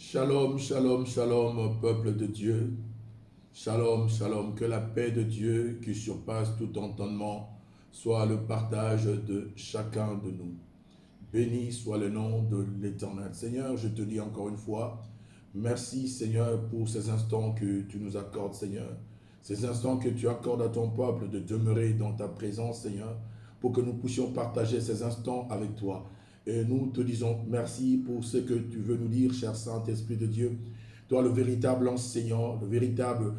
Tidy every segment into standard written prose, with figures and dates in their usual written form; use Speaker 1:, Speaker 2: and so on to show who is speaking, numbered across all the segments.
Speaker 1: Shalom, shalom, shalom, peuple de Dieu. Shalom, shalom, que la paix de Dieu qui surpasse tout entendement soit le partage de chacun de nous. Béni soit le nom de l'Éternel. Seigneur, je te dis encore une fois, merci Seigneur pour ces instants que tu nous accordes, Seigneur. Ces instants que tu accordes à ton peuple de demeurer dans ta présence, Seigneur, pour que nous puissions partager ces instants avec toi. Et nous te disons merci pour ce que tu veux nous dire, cher Saint-Esprit de Dieu. Toi, le véritable enseignant, le véritable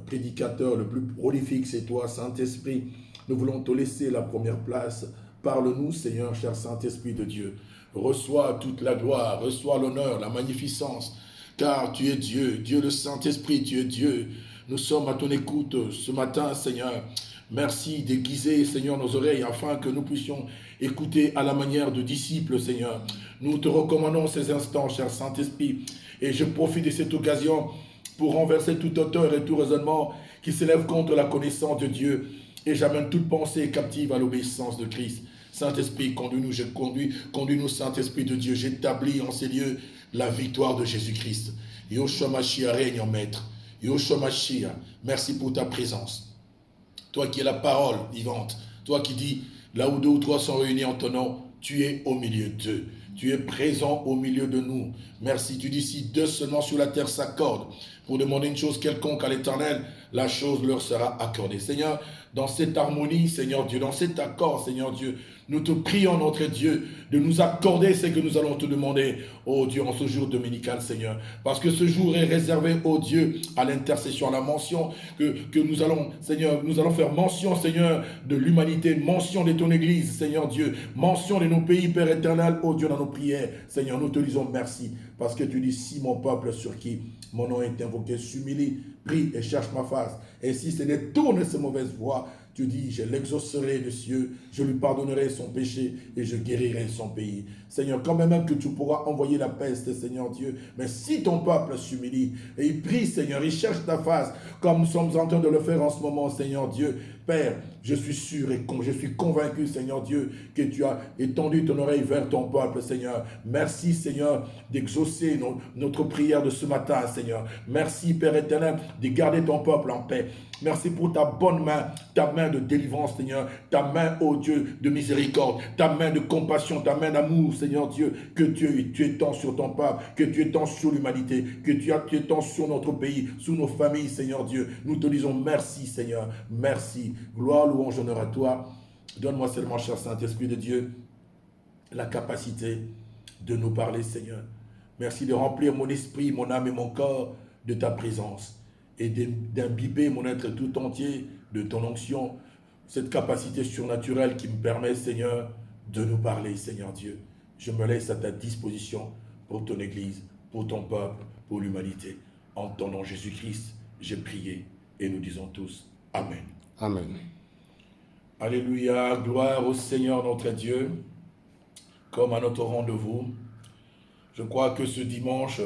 Speaker 1: prédicateur, le plus prolifique, c'est toi, Saint-Esprit. Nous voulons te laisser la première place. Parle-nous, Seigneur, cher Saint-Esprit de Dieu. Reçois toute la gloire, reçois l'honneur, la magnificence, car tu es Dieu, Dieu le Saint-Esprit, tu es Dieu. Nous sommes à ton écoute ce matin, Seigneur. Merci d'aiguiser, Seigneur, nos oreilles afin que nous puissions écouter à la manière de disciples, Seigneur. Nous te recommandons ces instants, cher Saint-Esprit, et je profite de cette occasion pour renverser toute hauteur et tout raisonnement qui s'élève contre la connaissance de Dieu, et j'amène toute pensée captive à l'obéissance de Christ. Saint-Esprit, conduis-nous, Saint-Esprit de Dieu, j'établis en ces lieux la victoire de Jésus-Christ. Yoshua Mashiach règne en maître. Yoshua Mashiach, merci pour ta présence. Toi qui es la parole vivante, toi qui dis, là où deux ou trois sont réunis en ton nom, tu es au milieu d'eux. Tu es présent au milieu de nous. Merci, tu dis, si deux seulement sur la terre s'accordent pour demander une chose quelconque à l'Éternel, la chose leur sera accordée. Seigneur, dans cette harmonie, Seigneur Dieu, dans cet accord, Seigneur Dieu, nous te prions, notre Dieu, de nous accorder ce que nous allons te demander, oh Dieu, en ce jour dominical, Seigneur. Parce que ce jour est réservé, oh Dieu, à l'intercession, à la mention que nous allons, Seigneur, nous allons faire mention, Seigneur, de l'humanité, mention de ton Église, Seigneur Dieu, mention de nos pays, Père éternel, oh Dieu, dans nos prières. Seigneur, nous te disons merci, parce que tu dis, si mon peuple sur qui mon nom est invoqué s'humilie, prie et cherche ma face, et si se détourne de ses mauvaises voies, tu dis, je l'exaucerai des cieux, je lui pardonnerai son péché et je guérirai son pays. Seigneur, quand même que tu pourras envoyer la peste, Seigneur Dieu, mais si ton peuple s'humilie et il prie, Seigneur, il cherche ta face, comme nous sommes en train de le faire en ce moment, Seigneur Dieu, Père, je suis sûr et je suis convaincu, Seigneur Dieu, que tu as étendu ton oreille vers ton peuple, Seigneur. Merci, Seigneur, d'exaucer notre prière de ce matin, Seigneur. Merci, Père éternel, de garder ton peuple en paix. Merci pour ta bonne main, ta main de délivrance, Seigneur, ta main, ô Dieu, de miséricorde, ta main de compassion, ta main d'amour, Seigneur Dieu, que tu étends sur ton peuple, que tu étends sur l'humanité, que tu étends sur notre pays, sur nos familles, Seigneur Dieu. Nous te disons merci, Seigneur, merci. Gloire, louange, honneur à toi. Donne-moi seulement, cher Saint-Esprit de Dieu, la capacité de nous parler, Seigneur. Merci de remplir mon esprit, mon âme et mon corps de ta présence et d'imbiber mon être tout entier de ton onction, cette capacité surnaturelle qui me permet, Seigneur, de nous parler, Seigneur Dieu. Je me laisse à ta disposition pour ton Église, pour ton peuple, pour l'humanité. En ton nom Jésus-Christ, j'ai prié et nous disons tous Amen.
Speaker 2: Amen.
Speaker 1: Alléluia, gloire au Seigneur notre Dieu, comme à notre rendez-vous. Je crois que ce dimanche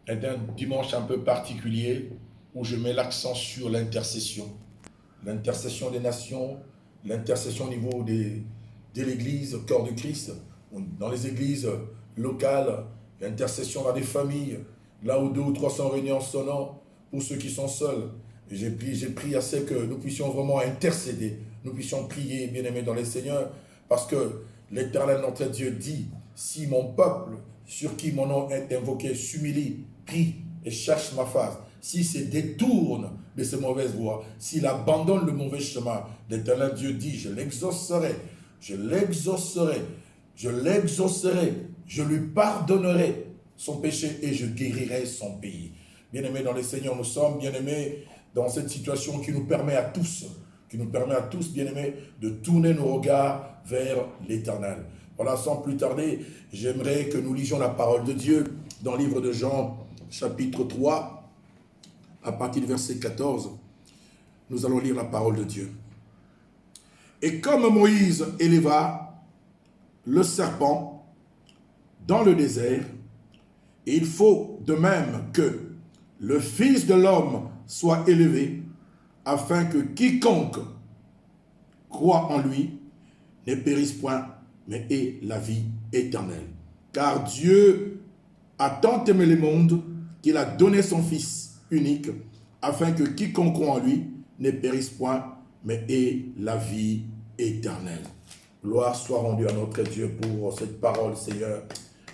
Speaker 1: est un dimanche un peu particulier où je mets l'accent sur l'intercession. L'intercession des nations, l'intercession au niveau de l'Église, au corps de Christ, dans les églises locales, l'intercession dans des familles, là où deux ou trois sont réunis en son nom, pour ceux qui sont seuls. J'ai prié à ce que nous puissions vraiment intercéder, nous puissions prier, bien-aimés dans les Seigneurs, parce que l'Éternel notre Dieu dit, si mon peuple, sur qui mon nom est invoqué, s'humilie, prie et cherche ma face, s'il se détourne de ses mauvaises voies, s'il abandonne le mauvais chemin, l'Éternel Dieu dit, je l'exaucerai, je l'exaucerai, je l'exaucerai, je lui pardonnerai son péché et je guérirai son pays. Bien-aimés dans les Seigneurs, nous sommes bien-aimés dans cette situation qui nous permet à tous, bien-aimés, de tourner nos regards vers l'Éternel. Voilà, sans plus tarder, j'aimerais que nous lisions la parole de Dieu dans le livre de Jean, chapitre 3, à partir du verset 14. Nous allons lire la parole de Dieu. Et comme Moïse éleva le serpent dans le désert, il faut de même que le Fils de l'homme soit élevé, afin que quiconque croit en lui ne périsse point, mais ait la vie éternelle. Car Dieu a tant aimé le monde qu'il a donné son Fils unique, afin que quiconque croit en lui ne périsse point, mais ait la vie éternelle. Gloire soit rendue à notre Dieu pour cette parole, Seigneur.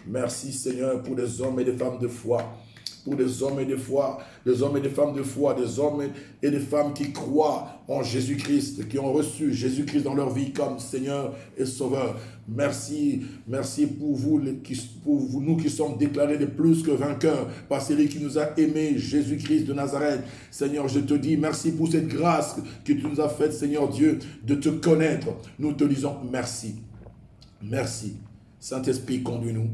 Speaker 1: Merci, Seigneur, pour des hommes et des femmes de foi, pour des hommes et des foi, des hommes et des femmes de foi, des hommes et des femmes qui croient en Jésus-Christ, qui ont reçu Jésus-Christ dans leur vie comme Seigneur et Sauveur. Merci, merci pour vous, nous qui sommes déclarés de plus que vainqueurs par celui qui nous a aimés, Jésus-Christ de Nazareth. Seigneur, je te dis merci pour cette grâce que tu nous as faite, Seigneur Dieu, de te connaître. Nous te disons merci. Merci. Saint-Esprit, conduis-nous.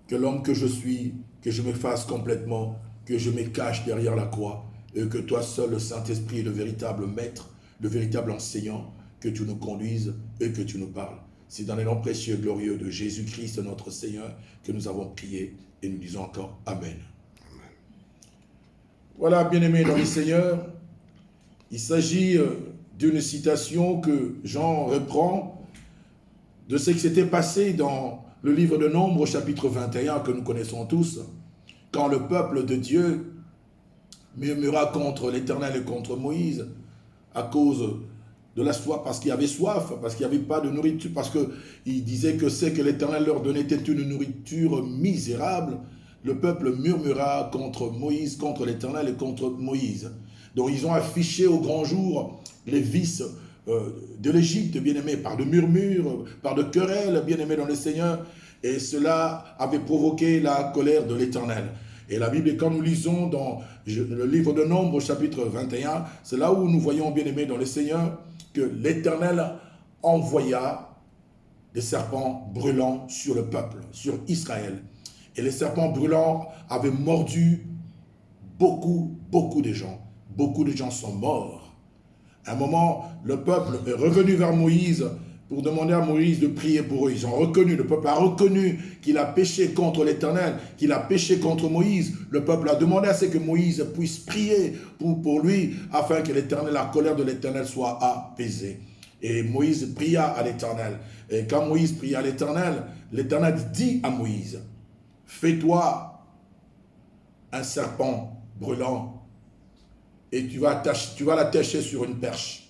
Speaker 1: Que l'homme que je suis, que je me fasse complètement, que je me cache derrière la croix, et que toi seul, le Saint-Esprit, le véritable maître, le véritable enseignant, que tu nous conduises et que tu nous parles. C'est dans les noms précieux et glorieux de Jésus-Christ, notre Seigneur, que nous avons prié et nous disons encore Amen. Amen. Voilà, bien-aimés dans le Seigneur, il s'agit d'une citation que Jean reprend de ce qui s'était passé dans le livre de Nombres, chapitre 21, que nous connaissons tous, quand le peuple de Dieu murmura contre l'Éternel et contre Moïse à cause de la soif, parce qu'il y avait soif, parce qu'il n'y avait pas de nourriture, parce qu'il disait que ce que l'Éternel leur donnait était une nourriture misérable. Le peuple murmura contre Moïse, contre l'Éternel et contre Moïse. Donc ils ont affiché au grand jour les vices de l'Égypte, bien-aimés, par de murmures, par de querelles, bien-aimés dans le Seigneur, et cela avait provoqué la colère de l'Éternel. Et la Bible, quand nous lisons dans le livre de Nombres, chapitre 21, c'est là où nous voyons, bien-aimés dans le Seigneur, que l'Éternel envoya des serpents brûlants sur le peuple, sur Israël. Et les serpents brûlants avaient mordu beaucoup de gens. Beaucoup de gens sont morts. À un moment, le peuple est revenu vers Moïse pour demander à Moïse de prier pour eux. Ils ont reconnu, le peuple a reconnu qu'il a péché contre l'Éternel, qu'il a péché contre Moïse. Le peuple a demandé à ce que Moïse puisse prier pour lui, afin que l'Éternel, la colère de l'Éternel soit apaisée. Et Moïse pria à l'Éternel. Et quand Moïse pria à l'Éternel, l'Éternel dit à Moïse, fais-toi un serpent brûlant et tu vas l'attacher sur une perche,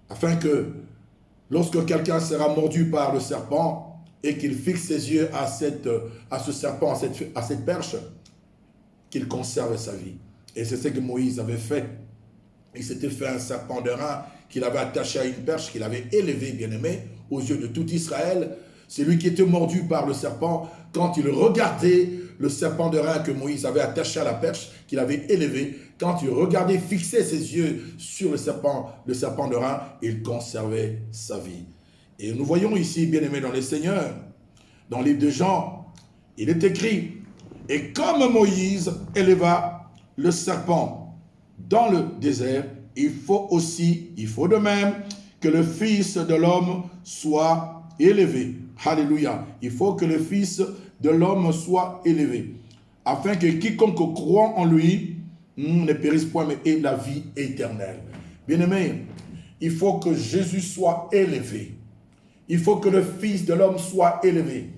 Speaker 1: afin que lorsque quelqu'un sera mordu par le serpent et qu'il fixe ses yeux à ce serpent, à cette perche, qu'il conserve sa vie. Et c'est ce que Moïse avait fait. Il s'était fait un serpent de rein qu'il avait attaché à une perche, qu'il avait élevé, bien-aimé, aux yeux de tout Israël. Celui qui était mordu par le serpent, quand il regardait le serpent de rein que Moïse avait attaché à la perche, qu'il avait élevé, quand il regardait, fixait ses yeux sur le serpent de rein, il conservait sa vie. Et nous voyons ici, bien-aimés dans les Seigneurs, dans le livre de Jean, il est écrit, « Et comme Moïse éleva le serpent dans le désert, il faut de même que le Fils de l'homme soit élevé. » Alléluia. Il faut que le Fils de l'homme soit élevé, afin que quiconque croit en lui ne périsse point, mais ait la vie éternelle. Bien-aimés, il faut que Jésus soit élevé. Il faut que le Fils de l'homme soit élevé.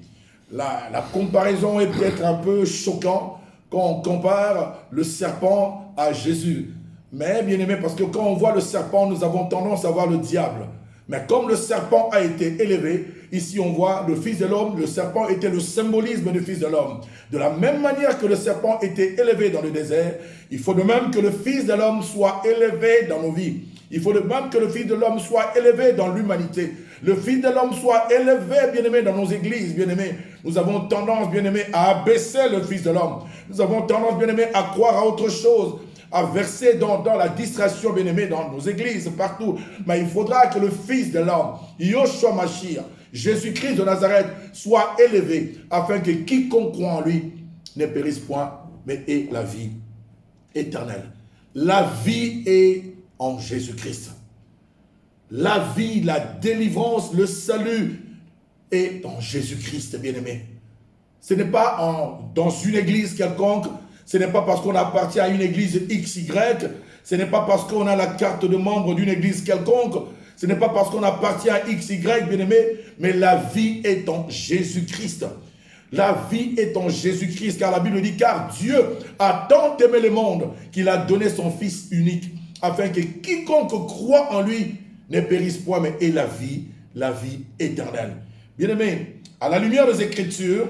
Speaker 1: La comparaison est peut-être un peu choquante quand on compare le serpent à Jésus. Mais bien-aimés, parce que quand on voit le serpent, nous avons tendance à voir le diable. Mais comme le serpent a été élevé, ici on voit le Fils de l'homme, le serpent était le symbolisme du Fils de l'homme. De la même manière que le serpent était élevé dans le désert, il faut de même que le Fils de l'homme soit élevé dans nos vies. Il faut de même que le Fils de l'homme soit élevé dans l'humanité. Le Fils de l'homme soit élevé, bien-aimé, dans nos églises, bien-aimé. Nous avons tendance, bien-aimé, à abaisser le Fils de l'homme. Nous avons tendance, bien-aimé, à croire à autre chose, à verser dans la distraction, bien-aimé, dans nos églises, partout. Mais il faudra que le Fils de l'homme, Yoshua Mashiach, Jésus-Christ de Nazareth, soit élevé, afin que quiconque croit en lui ne périsse point, mais ait la vie éternelle. La vie est en Jésus-Christ. La vie, la délivrance, le salut est en Jésus-Christ, bien-aimé. Ce n'est pas dans une église quelconque. Ce n'est pas parce qu'on appartient à une église XY, ce n'est pas parce qu'on a la carte de membre d'une église quelconque, ce n'est pas parce qu'on appartient à XY, bien-aimé, mais la vie est en Jésus-Christ. La vie est en Jésus-Christ, car la Bible dit, car Dieu a tant aimé le monde qu'il a donné son Fils unique, afin que quiconque croit en lui ne périsse point, mais ait la vie éternelle. Bien-aimés, à la lumière des Écritures,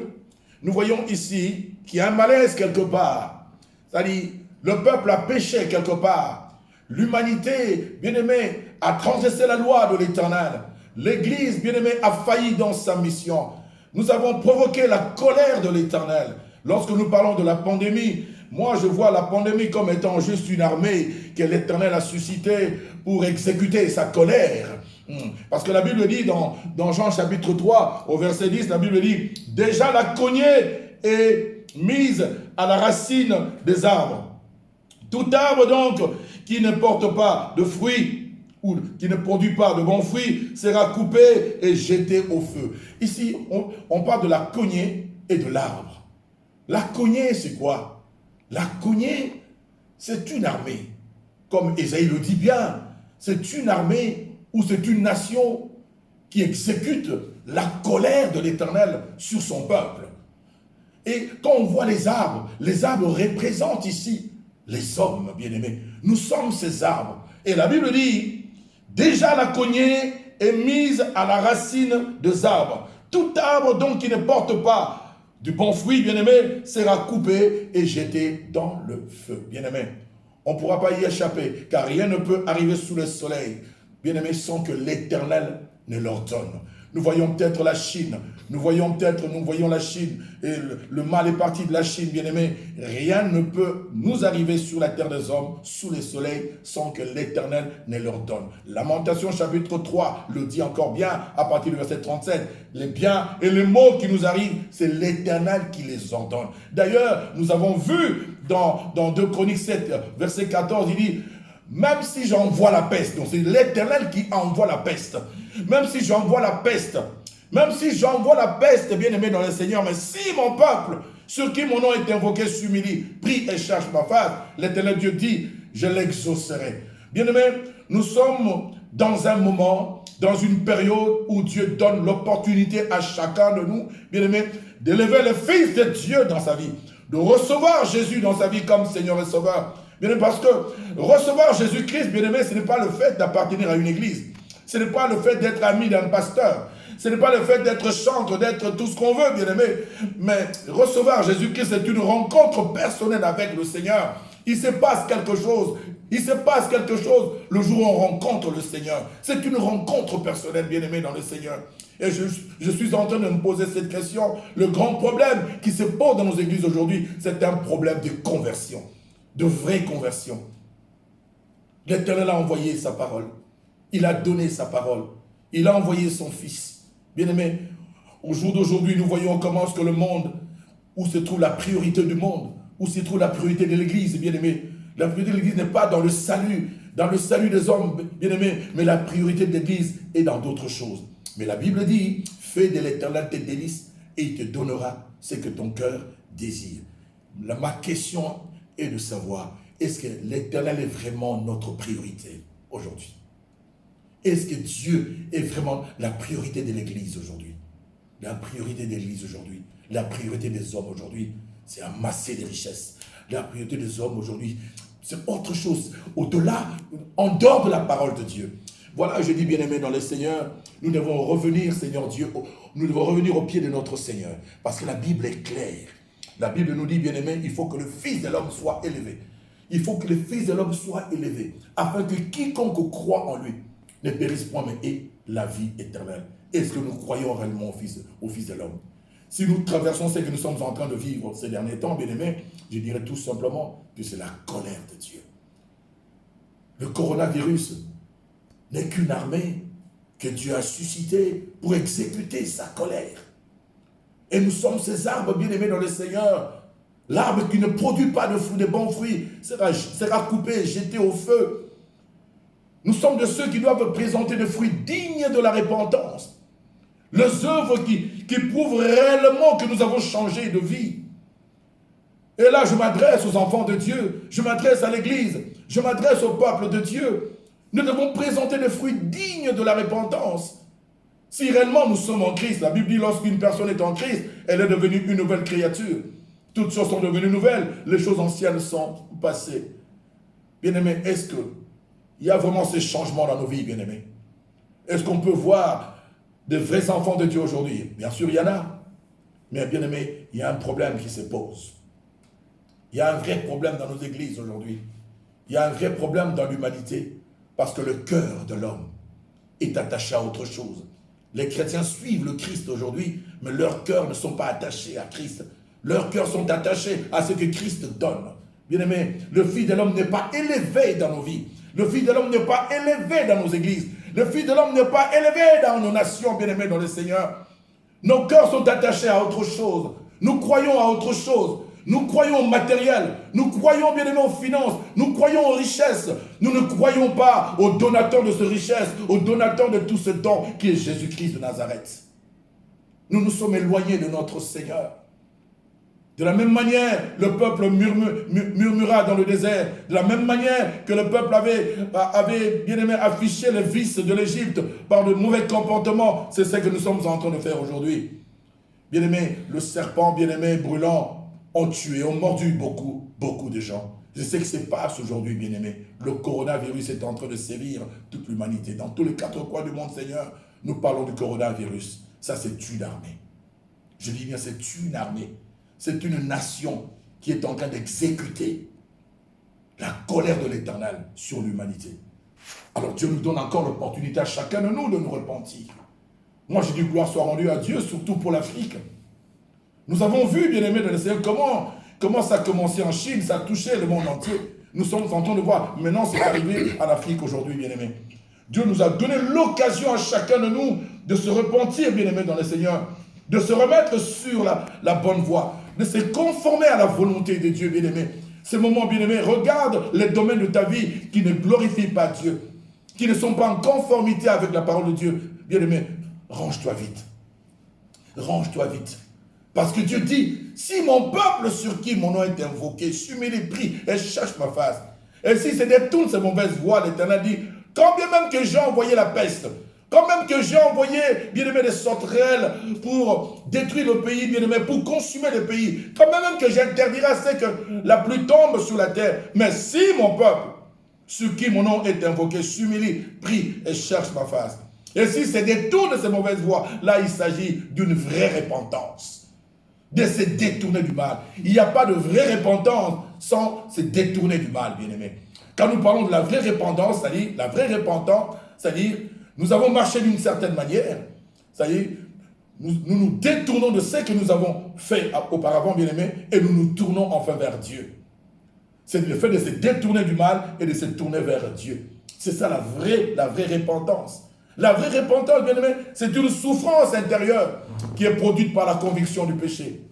Speaker 1: nous voyons ici qu'il y a un malaise quelque part. C'est-à-dire, le peuple a péché quelque part. L'humanité, bien-aimé, a transgressé la loi de l'Éternel. L'Église, bien-aimé, a failli dans sa mission. Nous avons provoqué la colère de l'Éternel. Lorsque nous parlons de la pandémie, moi je vois la pandémie comme étant juste une armée que l'Éternel a suscitée pour exécuter sa colère. Parce que la Bible dit dans Jean chapitre 3, au verset 10, la Bible dit, déjà la cognée est mise à la racine des arbres. Tout arbre donc qui ne porte pas de fruits, ou qui ne produit pas de bons fruits, sera coupé et jeté au feu. Ici, on parle de la cognée et de l'arbre. La cognée, c'est quoi? La cognée, c'est une armée. Comme Ésaïe le dit bien, c'est une armée ou c'est une nation qui exécute la colère de l'Éternel sur son peuple. Et quand on voit les arbres représentent ici les hommes, bien-aimés. Nous sommes ces arbres. Et la Bible dit, déjà la cognée est mise à la racine des arbres. Tout arbre donc qui ne porte pas du bon fruit, bien-aimé, sera coupé et jeté dans le feu. Bien-aimé, on ne pourra pas y échapper, car rien ne peut arriver sous le soleil, bien-aimé, sans que l'Éternel ne l'ordonne. Nous voyons peut-être la Chine, nous voyons la Chine, et le mal est parti de la Chine, bien-aimé. Rien ne peut nous arriver sur la terre des hommes, sous le soleil, sans que l'Éternel ne l'ordonne. Lamentation chapitre 3 le dit encore bien, à partir du verset 37. Les biens et les maux qui nous arrivent, c'est l'Éternel qui les ordonne. D'ailleurs, nous avons vu dans 2 Chroniques 7, verset 14, il dit, même si j'envoie la peste, donc c'est l'Éternel qui envoie la peste, même si j'envoie la peste, bien-aimé dans le Seigneur, mais si mon peuple, sur qui mon nom est invoqué, s'humilie, prie et cherche ma face, l'Éternel Dieu dit, je l'exaucerai. Bien-aimé, nous sommes dans un moment, dans une période où Dieu donne l'opportunité à chacun de nous, bien-aimé, d'élever le Fils de Dieu dans sa vie, de recevoir Jésus dans sa vie comme Seigneur et Sauveur. Bien-aimé, parce que recevoir Jésus-Christ, bien-aimé, ce n'est pas le fait d'appartenir à une église. Ce n'est pas le fait d'être ami d'un pasteur. Ce n'est pas le fait d'être chantre, d'être tout ce qu'on veut, bien-aimé. Mais recevoir Jésus-Christ, c'est une rencontre personnelle avec le Seigneur. Il se passe quelque chose. Le jour où on rencontre le Seigneur. C'est une rencontre personnelle, bien-aimé, dans le Seigneur. Et je suis en train de me poser cette question. Le grand problème qui se pose dans nos églises aujourd'hui, c'est un problème de conversion. De vraie conversion. L'Éternel a envoyé sa parole. Il a donné sa parole. Il a envoyé son Fils. Bien-aimé, au jour d'aujourd'hui, nous voyons comment est-ce que le monde, où se trouve la priorité du monde, où se trouve la priorité de l'Église, bien-aimé. La priorité de l'Église n'est pas dans le salut des hommes, bien-aimé, mais la priorité de l'Église est dans d'autres choses. Mais la Bible dit, fais de l'Éternel tes délices et il te donnera ce que ton cœur désire. Ma question est de savoir, est-ce que l'Éternel est vraiment notre priorité aujourd'hui? Est-ce que Dieu est vraiment la priorité de l'Église aujourd'hui? La priorité de l'Église aujourd'hui, la priorité des hommes aujourd'hui, c'est amasser des richesses. La priorité des hommes aujourd'hui, c'est autre chose, au-delà, en dehors de la parole de Dieu. Voilà, je dis bien-aimé dans le Seigneur, nous devons revenir, Seigneur Dieu, nous devons revenir au pied de notre Seigneur, parce que la Bible est claire. La Bible nous dit, bien-aimé, il faut que le Fils de l'homme soit élevé. Il faut que le Fils de l'homme soit élevé, afin que quiconque croit en lui ne périsse point, mais ait la vie éternelle. Est-ce que nous croyons réellement au Fils de l'homme? Si nous traversons ce que nous sommes en train de vivre ces derniers temps, bien-aimés, je dirais tout simplement que c'est la colère de Dieu. Le coronavirus n'est qu'une armée que Dieu a suscitée pour exécuter sa colère. Et nous sommes ces arbres bien-aimés dans le Seigneur. L'arbre qui ne produit pas de bons fruits sera coupé et jeté au feu. Nous sommes de ceux qui doivent présenter des fruits dignes de la repentance. Les œuvres qui prouvent réellement que nous avons changé de vie. Et là, je m'adresse aux enfants de Dieu, je m'adresse à l'Église, je m'adresse au peuple de Dieu. Nous devons présenter des fruits dignes de la repentance. Si réellement nous sommes en Christ, la Bible dit lorsqu'une personne est en Christ, elle est devenue une nouvelle créature. Toutes choses sont devenues nouvelles, les choses anciennes sont passées. Bien-aimés, est-ce qu'il y a vraiment ces changements dans nos vies, bien-aimés? Est-ce qu'on peut voir de vrais enfants de Dieu aujourd'hui? Bien sûr, il y en a. Mais bien-aimés, il y a un problème qui se pose. Il y a un vrai problème dans nos églises aujourd'hui. Il y a un vrai problème dans l'humanité. Parce que le cœur de l'homme est attaché à autre chose. Les chrétiens suivent le Christ aujourd'hui, mais leurs cœurs ne sont pas attachés à Christ. Leurs cœurs sont attachés à ce que Christ donne. Bien-aimés, le Fils de l'homme n'est pas élevé dans nos vies. Le Fils de l'homme n'est pas élevé dans nos églises. Le Fils de l'homme n'est pas élevé dans nos nations, bien-aimés, dans le Seigneur. Nos cœurs sont attachés à autre chose. Nous croyons à autre chose. Nous croyons au matériel. Nous croyons, bien aimé, aux finances. Nous croyons aux richesses. Nous ne croyons pas au donateur de ces richesses, au donateur de tout ce don qui est Jésus-Christ de Nazareth. Nous nous sommes éloignés de notre Seigneur. De la même manière, le peuple murmura dans le désert. De la même manière que le peuple avait bien aimé, affiché les vices de l'Égypte par de mauvais comportements. C'est ce que nous sommes en train de faire aujourd'hui. Bien aimé, le serpent, bien aimé, brûlant, ont tué, ont mordu beaucoup de gens. Je sais que c'est passe aujourd'hui, bien aimé. Le coronavirus est en train de sévir toute l'humanité. Dans tous les 4 coins du monde, Seigneur, nous parlons du coronavirus. Ça, c'est une armée. Je dis bien, c'est une armée. C'est une nation qui est en train d'exécuter la colère de l'Éternel sur l'humanité. Alors Dieu nous donne encore l'opportunité à chacun de nous de nous repentir. Moi, je dis gloire soit rendue à Dieu, surtout pour l'Afrique. Nous avons vu, bien-aimés de l'Essai, comment ça a commencé en Chine, ça a touché le monde entier. Nous sommes en train de voir. Maintenant, c'est arrivé à l'Afrique aujourd'hui, bien-aimés. Dieu nous a donné l'occasion à chacun de nous de se repentir, bien-aimés dans le Seigneur, de se remettre sur la bonne voie, de se conformer à la volonté de Dieu, bien-aimés. Ces moments, bien-aimés, regarde les domaines de ta vie qui ne glorifient pas Dieu, qui ne sont pas en conformité avec la parole de Dieu. Bien-aimés, range-toi vite. Range-toi vite. Parce que Dieu dit, si mon peuple sur qui mon nom est invoqué, s'humilie, prie et cherche ma face, et si se détourne ces mauvaises voies, l'Éternel dit, quand bien même que j'ai envoyé la peste, quand même que j'ai envoyé, bien-aimé, des sauterelles pour détruire le pays, bien-aimé, pour consumer le pays, quand même que j'interdirai à ce que la pluie tombe sur la terre, mais si mon peuple, sur qui mon nom est invoqué, s'humilie, prie et cherche ma face, et si se détourne de ces mauvaises voies, là il s'agit d'une vraie repentance. De se détourner du mal. Il n'y a pas de vraie repentance sans se détourner du mal, bien-aimé. Quand nous parlons de la vraie repentance, c'est-à-dire, la vraie repentance, c'est-à-dire, nous avons marché d'une certaine manière, c'est-à-dire, nous détournons de ce que nous avons fait auparavant, bien-aimé, et nous nous tournons enfin vers Dieu. C'est le fait de se détourner du mal et de se tourner vers Dieu. C'est ça la vraie repentance. La vraie repentance, bien-aimé, c'est une souffrance intérieure qui est produite par la conviction du péché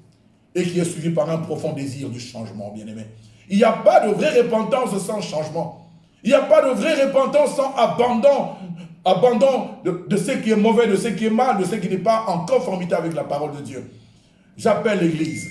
Speaker 1: et qui est suivie par un profond désir du changement, bien-aimé. Il n'y a pas de vraie repentance sans changement. Il n'y a pas de vraie repentance sans abandon de ce qui est mauvais, de ce qui est mal, de ce qui n'est pas en conformité avec la parole de Dieu. J'appelle l'Église,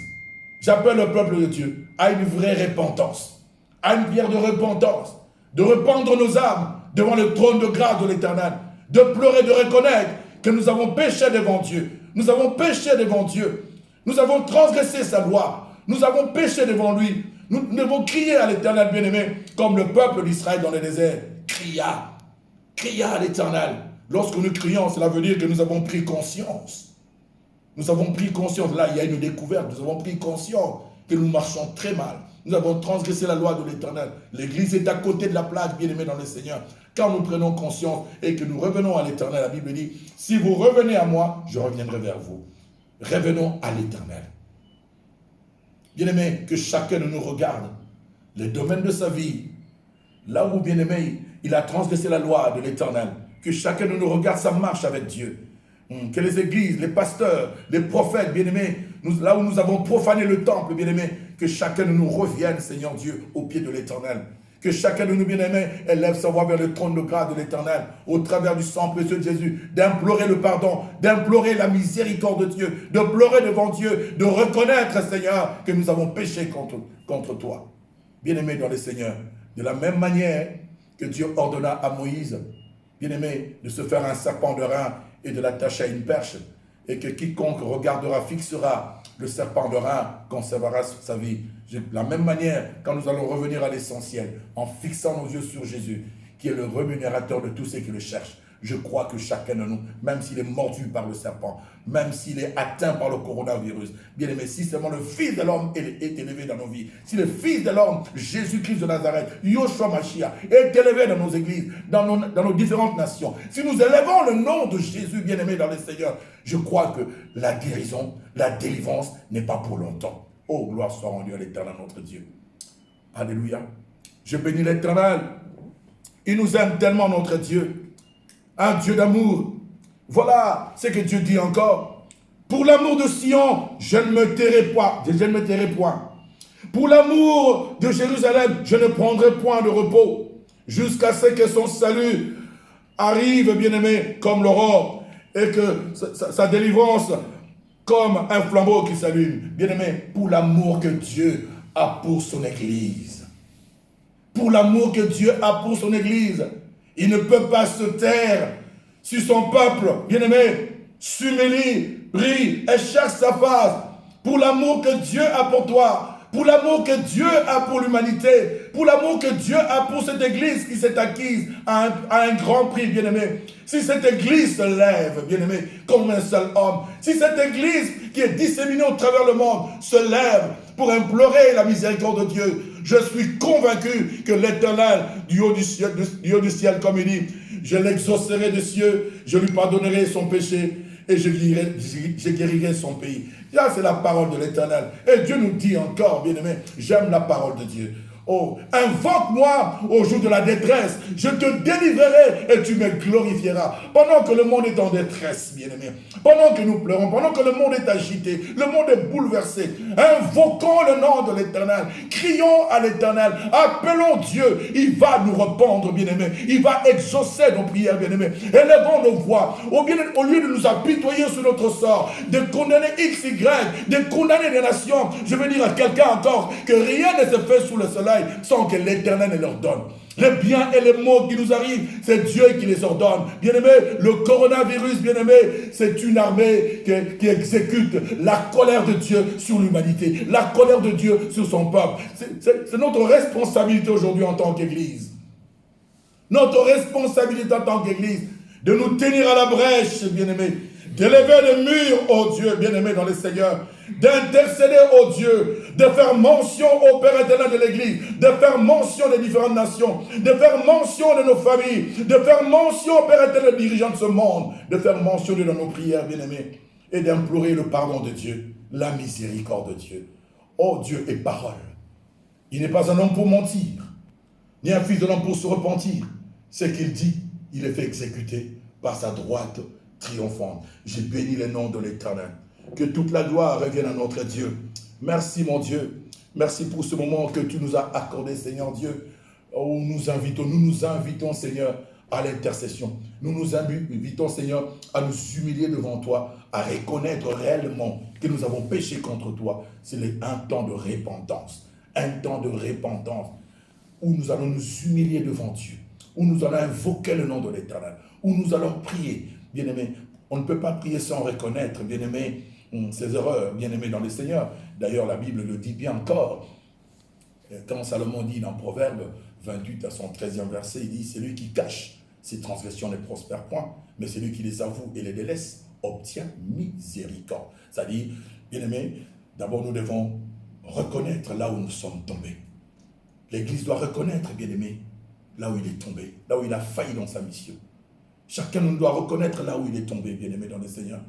Speaker 1: j'appelle le peuple de Dieu à une vraie repentance, à une prière de repentance, de rependre nos âmes devant le trône de grâce de l'Éternel, de pleurer, de reconnaître que nous avons péché devant Dieu. Nous avons péché devant Dieu. Nous avons transgressé sa loi. Nous avons péché devant lui. Nous devons crier à l'Éternel bien-aimé, comme le peuple d'Israël dans le désert. Cria à l'Éternel. Lorsque nous crions, cela veut dire que nous avons pris conscience. Nous avons pris conscience. Là, il y a une découverte. Nous avons pris conscience que nous marchons très mal. Nous avons transgressé la loi de l'Éternel. L'Église est à côté de la place, bien-aimée dans le Seigneur. Quand nous prenons conscience et que nous revenons à l'Éternel, la Bible dit, si vous revenez à moi, je reviendrai vers vous. Revenons à l'Éternel. Bien-aimé, que chacun de nous regarde les domaines de sa vie, là où, bien-aimé, il a transgressé la loi de l'Éternel. Que chacun de nous regarde sa marche avec Dieu. Que les églises, les pasteurs, les prophètes, bien-aimés, là où nous avons profané le temple, bien-aimés, que chacun de nous revienne, Seigneur Dieu, au pied de l'Éternel. Que chacun de nous, bien-aimés, élève sa voix vers le trône de grâce de l'Éternel, au travers du sang précieux de Jésus, d'implorer le pardon, d'implorer la miséricorde de Dieu, de pleurer devant Dieu, de reconnaître, Seigneur, que nous avons péché contre toi. Bien-aimés dans le Seigneur, de la même manière que Dieu ordonna à Moïse, bien-aimé, de se faire un serpent de rein et de l'attacher à une perche, et que quiconque regardera, fixera le serpent de rein, conservera sa vie. De la même manière, quand nous allons revenir à l'essentiel, en fixant nos yeux sur Jésus, qui est le rémunérateur de tous ceux qui le cherchent, je crois que chacun de nous, même s'il est mordu par le serpent, même s'il est atteint par le coronavirus, bien aimé, si seulement le Fils de l'homme est élevé dans nos vies, si le Fils de l'homme, Jésus-Christ de Nazareth, Yoshua Mashiach, est élevé dans nos églises, dans nos différentes nations, si nous élevons le nom de Jésus, bien aimé dans le Seigneur, je crois que la guérison, la délivrance n'est pas pour longtemps. Oh, gloire soit rendue à l'Éternel, notre Dieu. Alléluia. Je bénis l'Éternel. Il nous aime tellement, notre Dieu. Un Dieu d'amour. Voilà ce que Dieu dit encore. Pour l'amour de Sion, je ne me tairai point. Pour l'amour de Jérusalem, je ne prendrai point de repos. Jusqu'à ce que son salut arrive, bien-aimé, comme l'aurore. Et que sa délivrance, comme un flambeau qui s'allume. Bien-aimé, pour l'amour que Dieu a pour son Église. Pour l'amour que Dieu a pour son Église. Il ne peut pas se taire si son peuple, bien-aimé, s'humilie, rit et cherche sa face. Pour l'amour que Dieu a pour toi, pour l'amour que Dieu a pour l'humanité, pour l'amour que Dieu a pour cette église qui s'est acquise à un grand prix, bien-aimé. Si cette église se lève, bien-aimé, comme un seul homme, si cette église qui est disséminée au travers le monde se lève pour implorer la miséricorde de Dieu, je suis convaincu que l'Éternel du haut du ciel, comme il dit, je l'exaucerai des cieux, je lui pardonnerai son péché et je guérirai son pays. Là, c'est la parole de l'Éternel. Et Dieu nous dit encore, bien-aimé, j'aime la parole de Dieu. Oh, invoque-moi au jour de la détresse. Je te délivrerai et tu me glorifieras. Pendant que le monde est en détresse, bien-aimé. Pendant que nous pleurons, pendant que le monde est agité, le monde est bouleversé. Invoquons le nom de l'Éternel. Crions à l'Éternel. Appelons Dieu. Il va nous répondre, bien-aimé. Il va exaucer nos prières, bien-aimé. Élevons nos voix. Au lieu de nous apitoyer sur notre sort, de condamner X, Y, de condamner les nations, je veux dire à quelqu'un encore que rien ne se fait sous le soleil sans que l'Éternel ne leur donne. Les biens et les maux qui nous arrivent, c'est Dieu qui les ordonne. Bien-aimé, le coronavirus, bien-aimé, c'est une armée qui exécute la colère de Dieu sur l'humanité, la colère de Dieu sur son peuple. C'est notre responsabilité aujourd'hui en tant qu'Église. Notre responsabilité en tant qu'Église, de nous tenir à la brèche, bien-aimé, d'élever les murs, oh Dieu, bien-aimé dans le Seigneur, d'intercéder, oh Dieu, de faire mention au Père éternel de l'Église, de faire mention des différentes nations, de faire mention de nos familles, de faire mention au Père éternel dirigeant de ce monde, de faire mention de nos prières, bien-aimés, et d'implorer le pardon de Dieu, la miséricorde de Dieu. Oh Dieu est parole. Il n'est pas un homme pour mentir, ni un fils de l'homme pour se repentir. Ce qu'il dit, il est fait exécuter par sa droite triomphante. J'ai béni le nom de l'Éternel. Que toute la gloire revienne à notre Dieu. Merci mon Dieu. Merci pour ce moment que tu nous as accordé, Seigneur Dieu. Oh, nous nous invitons, Seigneur, à l'intercession. Nous nous invitons, Seigneur, à nous humilier devant toi, à reconnaître réellement que nous avons péché contre toi. C'est un temps de repentance. Un temps de repentance où nous allons nous humilier devant Dieu, où nous allons invoquer le nom de l'Éternel, où nous allons prier. Bien-aimé, on ne peut pas prier sans reconnaître, bien-aimé, ses erreurs, bien-aimé dans le Seigneur. D'ailleurs, la Bible le dit bien encore. Quand Salomon dit dans Proverbe 28 à son 13e verset, il dit, celui qui cache ses transgressions ne prospère point, mais celui qui les avoue et les délaisse obtient miséricorde. C'est-à-dire, bien-aimé, d'abord nous devons reconnaître là où nous sommes tombés. L'Église doit reconnaître, bien-aimé, là où il est tombé, là où il a failli dans sa mission. Chacun nous doit reconnaître là où il est tombé, bien-aimé dans le Seigneur.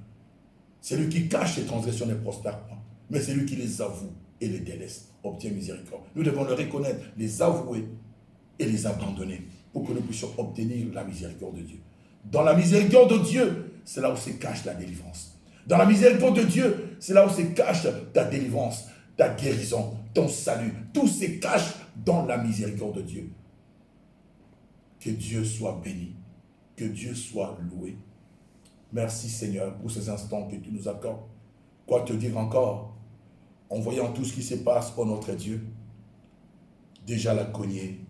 Speaker 1: Celui qui cache ses transgressions ne prospère pas, mais celui qui les avoue et les délaisse obtient miséricorde. Nous devons le reconnaître, les avouer et les abandonner pour que nous puissions obtenir la miséricorde de Dieu. Dans la miséricorde de Dieu, c'est là où se cache la délivrance. Dans la miséricorde de Dieu, c'est là où se cache ta délivrance, ta guérison, ton salut. Tout se cache dans la miséricorde de Dieu. Que Dieu soit béni. Que Dieu soit loué. Merci Seigneur pour ces instants que tu nous accordes. Quoi te dire encore? En voyant tout ce qui se passe, oh notre Dieu, déjà la cognée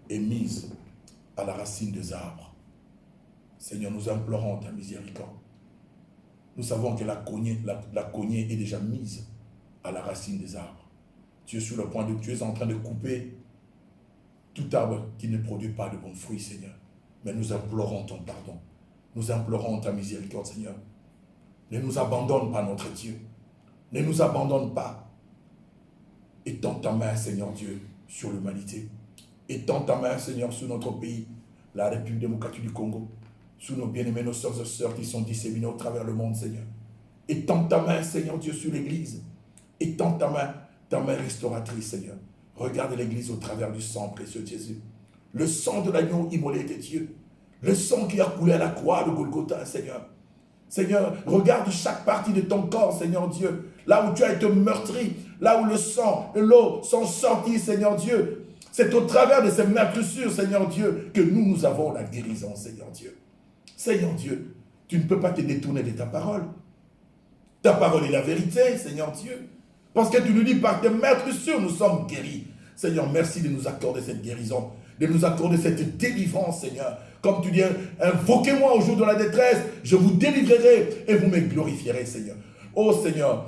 Speaker 1: est mise à la racine des arbres. Seigneur, nous implorons ta miséricorde. nous savons que la cognée est déjà mise à la racine des arbres. Tu es sur le point tu es en train de couper tout arbre qui ne produit pas de bons fruits, Seigneur. Mais nous implorons ton pardon. Nous implorons ta miséricorde, Seigneur. Ne nous abandonne pas, notre Dieu. Ne nous abandonne pas. Étends ta main, Seigneur Dieu, sur l'humanité. Étends ta main, Seigneur, sur notre pays, la République démocratique du Congo, sur nos bien-aimés, nos soeurs et sœurs qui sont disséminés au travers le monde, Seigneur. Étends ta main, Seigneur Dieu, sur l'Église. Étends ta main restauratrice, Seigneur. Regarde l'Église au travers du sang précieux de Jésus. Le sang de l'agneau immolé de Dieu. Le sang qui a coulé à la croix de Golgotha, Seigneur. Seigneur, regarde chaque partie de ton corps, Seigneur Dieu. Là où tu as été meurtri, là où le sang et l'eau sont sortis, Seigneur Dieu. C'est au travers de ces meurtrissures, Seigneur Dieu, que nous avons la guérison, Seigneur Dieu. Seigneur Dieu, tu ne peux pas te détourner de ta parole. Ta parole est la vérité, Seigneur Dieu. Parce que tu nous dis, par tes meurtrissures, nous sommes guéris. Seigneur, merci de nous accorder cette guérison, de nous accorder cette délivrance, Seigneur. Comme tu dis, invoquez-moi au jour de la détresse, je vous délivrerai et vous me glorifierez, Seigneur. Oh Seigneur,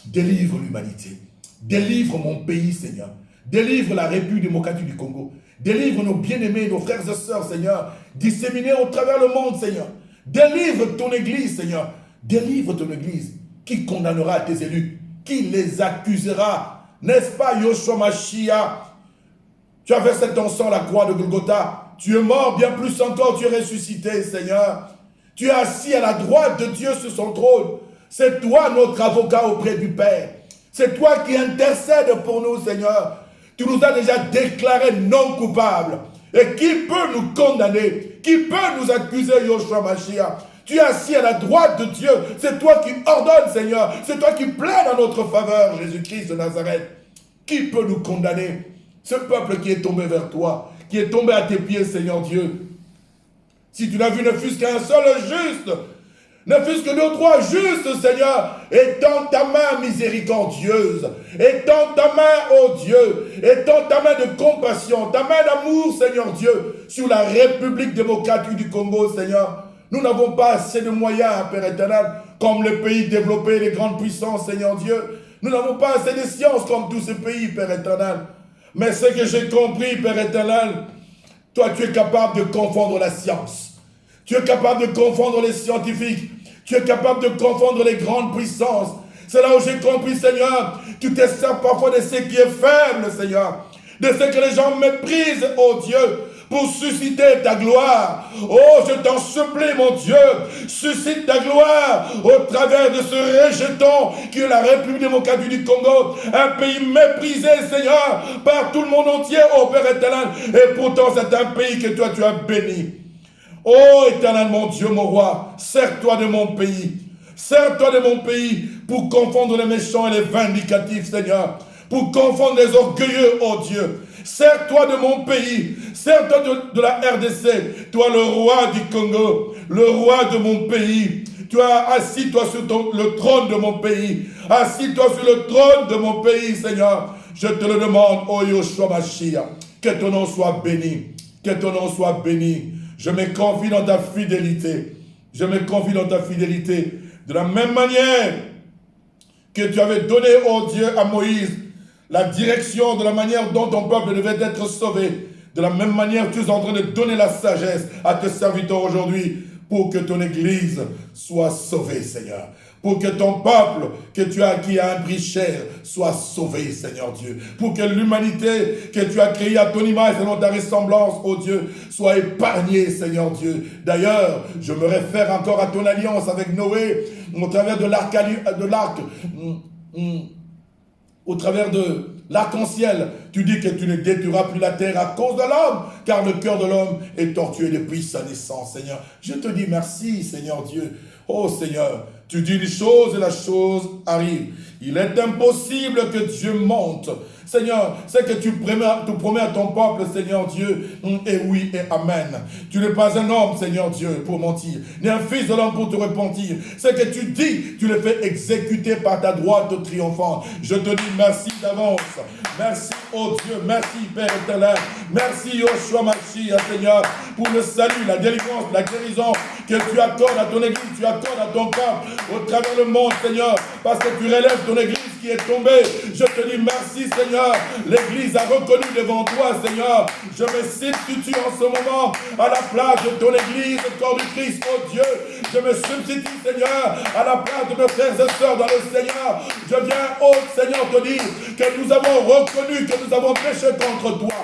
Speaker 1: délivre l'humanité. Délivre mon pays, Seigneur. Délivre la République démocratique du Congo. Délivre nos bien-aimés, nos frères et sœurs, Seigneur, disséminés au travers le monde, Seigneur. Délivre ton Église, Seigneur. Délivre ton Église. Qui condamnera tes élus? Qui les accusera? N'est-ce pas, Yoshua Mashiach? Tu as versé ton sang à la croix de Golgotha. Tu es mort, bien plus encore, tu es ressuscité, Seigneur. Tu es assis à la droite de Dieu sur son trône. C'est toi notre avocat auprès du Père. C'est toi qui intercèdes pour nous, Seigneur. Tu nous as déjà déclarés non coupables. Et qui peut nous condamner? Qui peut nous accuser, Yoshua Mashiach? Tu es assis à la droite de Dieu. C'est toi qui ordonnes, Seigneur. C'est toi qui plaide en notre faveur, Jésus-Christ de Nazareth. Qui peut nous condamner? Ce peuple qui est tombé vers toi, qui est tombé à tes pieds, Seigneur Dieu. Si tu n'as vu ne fût-ce qu'un seul juste, ne fût-ce que 2 ou 3 justes, Seigneur, étends ta main miséricordieuse, étends ta main, ô Dieu, étends ta main de compassion, ta main d'amour, Seigneur Dieu, sur la République démocratique du Congo, Seigneur. Nous n'avons pas assez de moyens, Père éternel, comme les pays développés, les grandes puissances, Seigneur Dieu. Nous n'avons pas assez de sciences comme tous ces pays, Père éternel. Mais ce que j'ai compris, Père éternel, toi, tu es capable de confondre la science. Tu es capable de confondre les scientifiques. Tu es capable de confondre les grandes puissances. C'est là où j'ai compris, Seigneur. Tu te sers parfois de ce qui est faible, Seigneur. De ce que les gens méprisent, oh Dieu, pour susciter ta gloire. Oh, je t'en supplie, mon Dieu, suscite ta gloire au travers de ce rejeton qui est la République démocratique du Congo, un pays méprisé, Seigneur, par tout le monde entier, oh Père éternel, et pourtant c'est un pays que toi tu as béni. Oh éternel, mon Dieu, mon roi, sers-toi de mon pays, sers-toi de mon pays pour confondre les méchants et les vindicatifs, Seigneur, pour confondre les orgueilleux, oh Dieu. Sers-toi de mon pays, sers-toi de la RDC, toi le roi du Congo, le roi de mon pays. Tu as assis-toi sur le trône de mon pays, assis-toi sur le trône de mon pays, Seigneur. Je te le demande, oh Yoshua Mashiach, que ton nom soit béni, que ton nom soit béni. Je me confie dans ta fidélité, je me confie dans ta fidélité, de la même manière que tu avais donné, oh Dieu, à Moïse, la direction de la manière dont ton peuple devait être sauvé. De la même manière, tu es en train de donner la sagesse à tes serviteurs aujourd'hui pour que ton Église soit sauvée, Seigneur. Pour que ton peuple que tu as acquis à un prix cher soit sauvé, Seigneur Dieu. Pour que l'humanité que tu as créée à ton image et dans ta ressemblance, oh Dieu, soit épargnée, Seigneur Dieu. D'ailleurs, je me réfère encore à ton alliance avec Noé au travers de l'arc, au travers de l'arc-en-ciel. Tu dis que tu ne détruiras plus la terre à cause de l'homme, car le cœur de l'homme est tortueux depuis sa naissance, Seigneur. Je te dis merci, Seigneur Dieu. Oh Seigneur, tu dis une chose et la chose arrive. Il est impossible que Dieu monte. Seigneur, c'est que tu promets à ton peuple, Seigneur Dieu, et oui et amen. Tu n'es pas un homme, Seigneur Dieu, pour mentir, ni un fils de l'homme pour te repentir. C'est que tu dis, tu le fais exécuter par ta droite triomphante. Je te dis merci d'avance. Merci, oh Dieu, merci Père éternel. Merci, Yoshua Mashiach, Seigneur, pour le salut, la délivrance, la guérison que tu accordes à ton église, tu accordes à ton peuple au travers le monde, Seigneur, parce que tu relèves ton église qui est tombée. Je te dis merci, Seigneur. L'église a reconnu devant toi, Seigneur. Je me substitue en ce moment à la place de ton église, le corps du Christ, oh Dieu. Je me substitue, Seigneur, à la place de mes frères et sœurs dans le Seigneur. Je viens, oh Seigneur, te dire que nous avons reconnu que nous avons péché contre toi.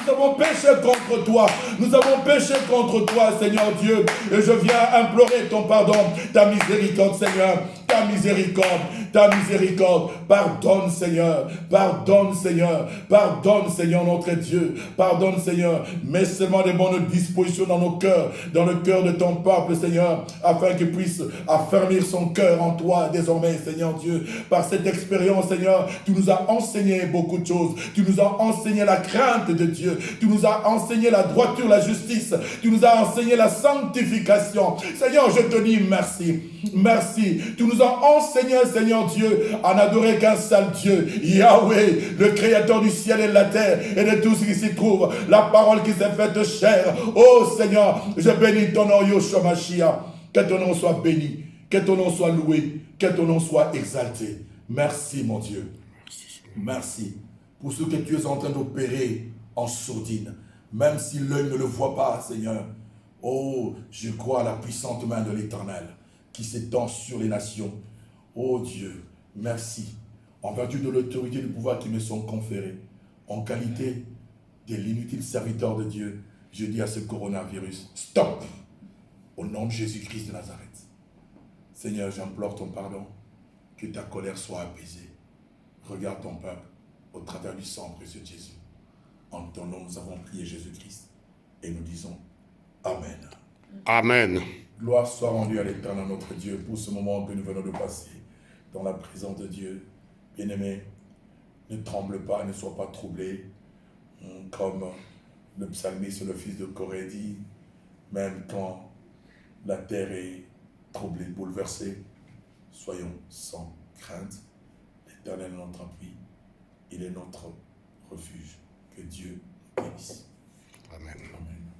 Speaker 1: Nous avons péché contre toi. Nous avons péché contre toi, Seigneur Dieu. Et je viens implorer ton pardon, ta miséricorde, Seigneur. Ta miséricorde, ta miséricorde. Pardonne, Seigneur. Pardonne, Seigneur. Pardonne, Seigneur, notre Dieu. Pardonne, Seigneur. Mets seulement des bonnes dispositions dans nos cœurs, dans le cœur de ton peuple, Seigneur, afin qu'il puisse affermir son cœur en toi désormais, Seigneur Dieu. Par cette expérience, Seigneur, tu nous as enseigné beaucoup de choses. Tu nous as enseigné la crainte de Dieu. Tu nous as enseigné la droiture, la justice. Tu nous as enseigné la sanctification. Seigneur, je te dis merci. Merci. Tu nous as enseigné, Seigneur Dieu, à n'adorer qu'un seul Dieu, Yahweh, le créateur du ciel et de la terre et de tout ce qui s'y trouve. La parole qui s'est faite chair. Oh Seigneur, je bénis ton nom, Yoshua Mashiach. Que ton nom soit béni. Que ton nom soit loué. Que ton nom soit exalté. Merci, mon Dieu. Merci pour ce que tu es en train d'opérer en sourdine. Même si l'œil ne le voit pas, Seigneur. Oh, je crois à la puissante main de l'Éternel qui s'étend sur les nations. Oh Dieu, merci. En vertu de l'autorité et du pouvoir qui me sont conférés, en qualité de l'inutile serviteur de Dieu, je dis à ce coronavirus, stop! Au nom de Jésus-Christ de Nazareth. Seigneur, j'implore ton pardon, que ta colère soit apaisée. Regarde ton peuple au travers du sang précieux de Jésus. En ton nom, nous avons prié Jésus-Christ et nous disons Amen.
Speaker 2: Amen.
Speaker 1: Gloire soit rendue à l'Éternel, notre Dieu, pour ce moment que nous venons de passer dans la présence de Dieu. Bien-aimé, ne tremble pas, ne sois pas troublé. Comme le psalmiste, le fils de Corée dit, même quand la terre est troublée, bouleversée, soyons sans crainte. L'Éternel est notre appui, il est notre refuge. Que Dieu bénisse.
Speaker 2: Amen.
Speaker 1: Amen.